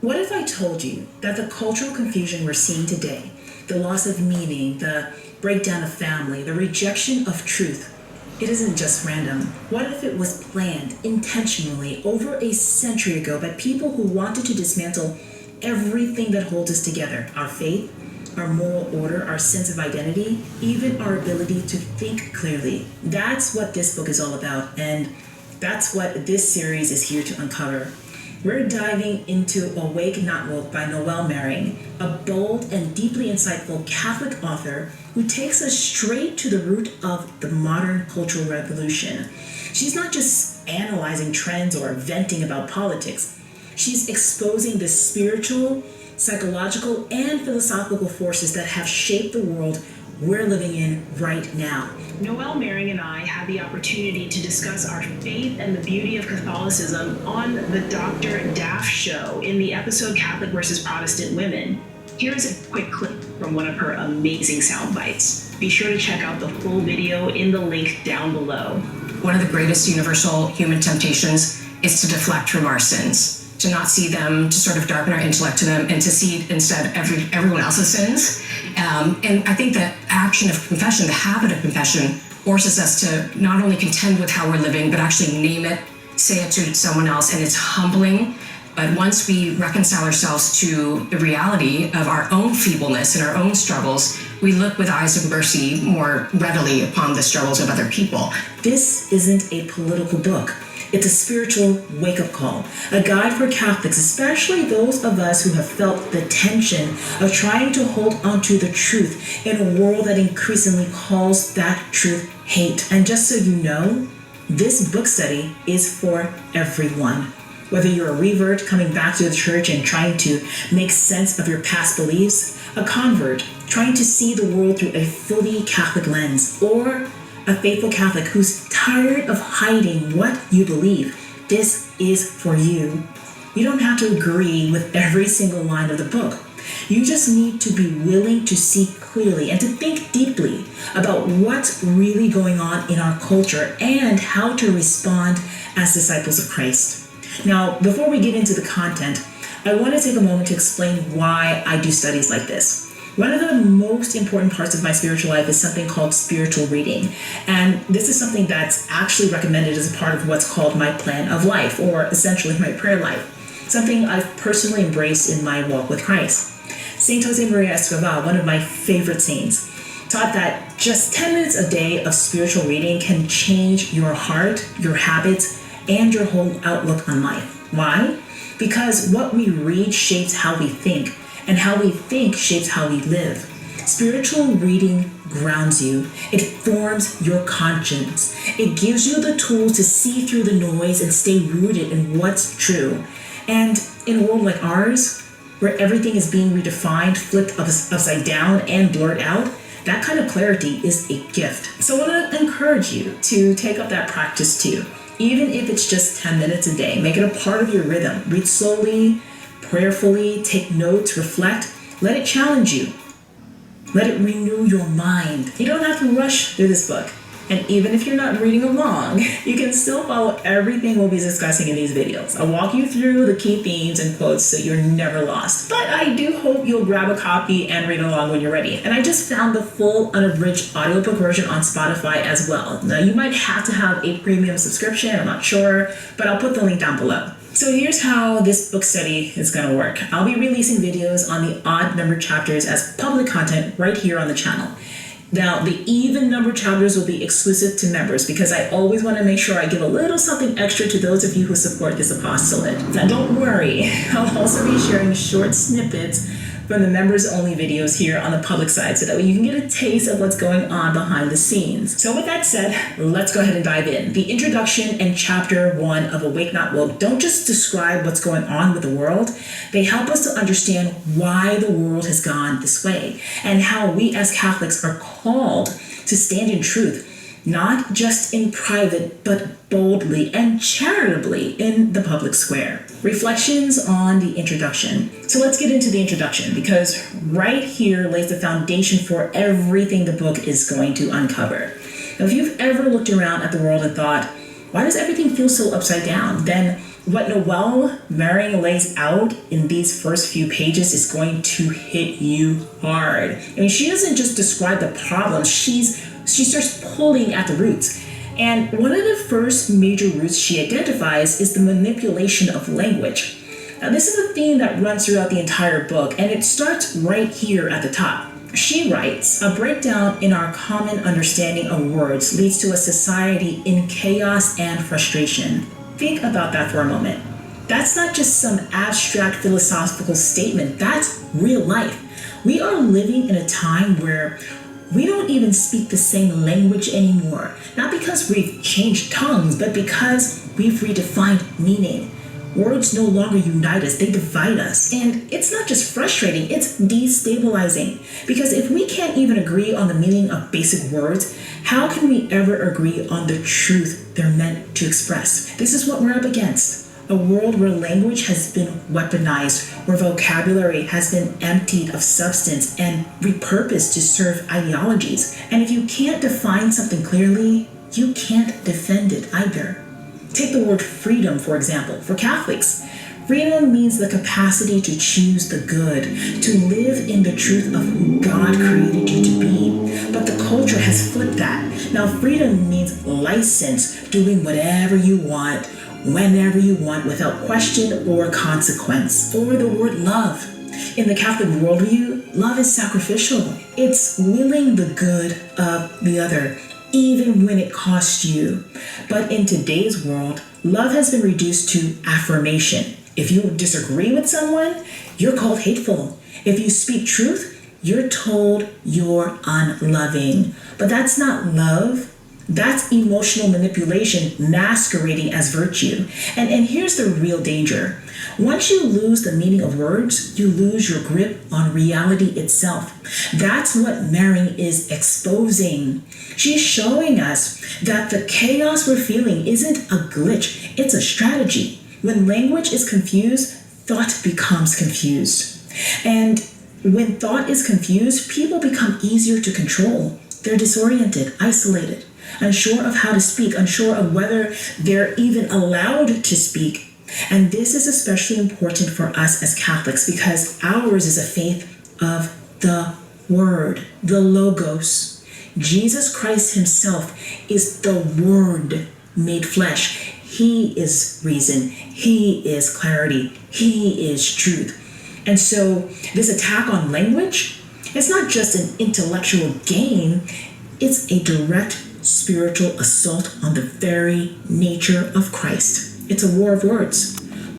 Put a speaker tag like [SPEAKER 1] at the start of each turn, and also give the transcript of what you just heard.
[SPEAKER 1] What if I told you that the cultural confusion we're seeing today, the loss of meaning, the breakdown of family, the rejection of truth, it isn't just random? What if it was planned intentionally over a century ago by people who wanted to dismantle everything that holds us together, our faith, our moral order, our sense of identity, even our ability to think clearly? That's what this book is all about, and that's what this series is here to uncover. We're diving into Awake Not Woke by Noelle Mering, a bold and deeply insightful Catholic author who takes us straight to the root of the modern cultural revolution. She's not just analyzing trends or venting about politics. She's exposing the spiritual, psychological, and philosophical forces that have shaped the world we're living in right now. Noelle Mering and I had the opportunity to discuss our faith and the beauty of Catholicism on the Dr. Daff Show in the episode Catholic versus Protestant Women. Here's a quick clip from one of her amazing sound bites. Be sure to check out the full video in the link down below.
[SPEAKER 2] One of the greatest universal human temptations is to deflect from our sins, to not see them, to sort of darken our intellect to them, and to see instead everyone else's sins. And I think that action of confession, the habit of confession, forces us to not only contend with how we're living, but actually name it, say it to someone else, and it's humbling. But once we reconcile ourselves to the reality of our own feebleness and our own struggles, we look with eyes of mercy more readily upon the struggles of other people.
[SPEAKER 1] This isn't a political book. It's a spiritual wake-up call, a guide for Catholics, especially those of us who have felt the tension of trying to hold onto the truth in a world that increasingly calls that truth hate. And just so you know, this book study is for everyone. Whether you're a revert coming back to the church and trying to make sense of your past beliefs, a convert trying to see the world through a fully Catholic lens, or a faithful Catholic who's tired of hiding what you believe, this is for you. You don't have to agree with every single line of the book. You just need to be willing to see clearly and to think deeply about what's really going on in our culture and how to respond as disciples of Christ. Now, before we get into the content, I want to take a moment to explain why I do studies like this. One of the most important parts of my spiritual life is something called spiritual reading. And this is something that's actually recommended as a part of what's called my plan of life, or essentially my prayer life, something I've personally embraced in my walk with Christ. Saint Josemaria Escobar, one of my favorite saints, taught that just 10 minutes a day of spiritual reading can change your heart, your habits, and your whole outlook on life. Why? Because what we read shapes how we think, and how we think shapes how we live. Spiritual reading grounds you. It forms your conscience. It gives you the tools to see through the noise and stay rooted in what's true. And in a world like ours, where everything is being redefined, flipped upside down, and blurred out, that kind of clarity is a gift. So I want to encourage you to take up that practice too. Even if it's just 10 minutes a day, make it a part of your rhythm. Read slowly, prayerfully, take notes, reflect. Let it challenge you. Let it renew your mind. You don't have to rush through this book. And even if you're not reading along, you can still follow everything we'll be discussing in these videos. I'll walk you through the key themes and quotes so you're never lost. But I do hope you'll grab a copy and read along when you're ready. And I just found the full unabridged audiobook version on Spotify as well. Now you might have to have a premium subscription, I'm not sure, but I'll put the link down below. So here's how this book study is going to work. I'll be releasing videos on the odd numbered chapters as public content right here on the channel. Now, the even numbered chapters will be exclusive to members because I always want to make sure I give a little something extra to those of you who support this apostolate. Now, don't worry, I'll also be sharing short snippets from the members-only videos here on the public side so that way you can get a taste of what's going on behind the scenes. So with that said, let's go ahead and dive in. The introduction and chapter 1 of Awake Not Woke don't just describe what's going on with the world, they help us to understand why the world has gone this way and how we as Catholics are called to stand in truth, not just in private, but boldly and charitably in the public square. Reflections on the introduction. So let's get into the introduction because right here lays the foundation for everything the book is going to uncover. Now, if you've ever looked around at the world and thought, why does everything feel so upside down? Then What Noelle Maring lays out in these first few pages is going to hit you hard. I mean, she doesn't just describe the problems, she starts pulling at the roots. And one of the first major roots she identifies is the manipulation of language. Now, this is a theme that runs throughout the entire book, and it starts right here at the top. She writes, "A breakdown in our common understanding of words leads to a society in chaos and frustration." Think about that for a moment. That's not just some abstract philosophical statement, that's real life. We are living in a time where we don't even speak the same language anymore. Not because we've changed tongues, but because we've redefined meaning. Words no longer unite us, they divide us. And it's not just frustrating, it's destabilizing. Because if we can't even agree on the meaning of basic words, how can we ever agree on the truth they're meant to express? This is what we're up against. A world where language has been weaponized, where vocabulary has been emptied of substance and repurposed to serve ideologies. And if you can't define something clearly, you can't defend it either. Take the word freedom, for example. For Catholics, freedom means the capacity to choose the good, to live in the truth of who God created you to be. But the culture has flipped that. Now, freedom means license, doing whatever you want, whenever you want, without question or consequence. Or the word love. In the Catholic worldview, love is sacrificial. It's willing the good of the other, even when it costs you. But in today's world, love has been reduced to affirmation. If you disagree with someone, you're called hateful. If you speak truth, you're told you're unloving. But that's not love. That's emotional manipulation masquerading as virtue. And here's the real danger. Once you lose the meaning of words, you lose your grip on reality itself. That's what Maring is exposing. She's showing us that the chaos we're feeling isn't a glitch, it's a strategy. When language is confused, thought becomes confused. And when thought is confused, people become easier to control. They're disoriented, isolated, unsure of how to speak, unsure of whether they're even allowed to speak. And this is especially important for us as Catholics because ours is a faith of the Word, the Logos. Jesus Christ himself is the Word made flesh. He is reason. He is clarity. He is truth. And so this attack on language, it's not just an intellectual game, it's a direct spiritual assault on the very nature of Christ. It's a war of words.